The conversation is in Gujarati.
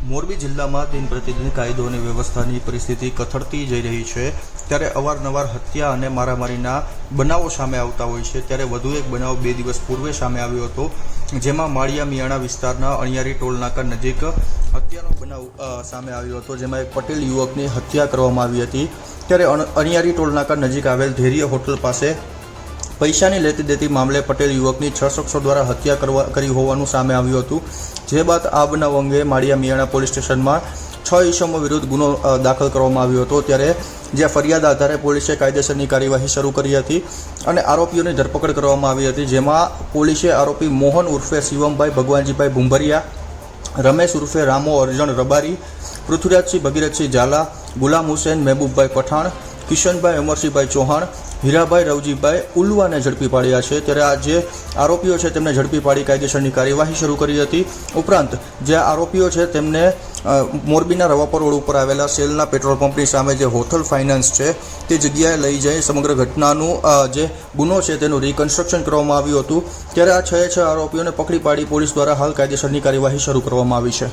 મોરબી જિલ્લામાં દિન પ્રતિદિન કાયદો અને વ્યવસ્થાની પરિસ્થિતિ કથળતી જઈ રહી છે ત્યારે અવારનવાર હત્યા અને મારામારીના બનાવો સામે આવતા હોય છે। ત્યારે વધુ એક બનાવ 2 દિવસ પૂર્વે સામે આવ્યો હતો, જેમાં માળિયા મિયાણા વિસ્તારના અણિયારી ટોલ નાકા નજીક હત્યાનો બનાવ સામે આવ્યો હતો, જેમાં એક પટેલ યુવકની હત્યા કરવામાં આવી હતી। ત્યારે અણિયારી ટોલ નાકા નજીક આવેલ ધૈર્ય હોટલ પાસે પૈસાની લેતી દેતી મામલે પટેલ યુવકની 6 શખ્સો દ્વારા હત્યા કરી હોવાનું સામે આવ્યું હતું। જે બાદ આ બનાવ અંગે માળિયા મિયાણા પોલીસ સ્ટેશનમાં 6 ઇસમો વિરુદ્ધ ગુનો દાખલ કરવામાં આવ્યો હતો। ત્યારે જ્યાં ફરિયાદ આધારે પોલીસે કાયદેસરની કાર્યવાહી શરૂ કરી હતી અને આરોપીઓની ધરપકડ કરવામાં આવી હતી, જેમાં પોલીસે આરોપી મોહન ઉર્ફે શિવમભાઈ ભગવાનજીભાઈ ભુંભરિયા, રમેશ ઉર્ફે રામો અર્જણ રબારી, પૃથ્વીરાજસિંહ ભગીરથસિંહ ઝાલા, ગુલામ હુસેન મહેબૂબભાઈ પઠાણ, કિશનભાઈ અમરસિંહભાઈ ચૌહાણ, હીરાભાઈ રવજીભાઈ ઉલવાને ઝડપી પાડ્યા છે। ત્યારે આ જે આરોપીઓ છે તેમને ઝડપી પાડી કાયદેસરની કાર્યવાહી શરૂ કરી હતી। ઉપરાંત જે આરોપીઓ છે તેમને મોરબીના રવાપર રોડ ઉપર આવેલા સેલના પેટ્રોલ પંપની સામે જે હોથલ ફાઇનાન્સ છે તે જગ્યાએ લઈ જઈ સમગ્ર ઘટનાનું જે ગુનો છે તેનું રિકન્સ્ટ્રક્શન કરવામાં આવ્યું હતું। ત્યારે આ 6 આરોપીઓને પકડી પાડી પોલીસ દ્વારા હાલ કાયદેસરની કાર્યવાહી શરૂ કરવામાં આવી છે।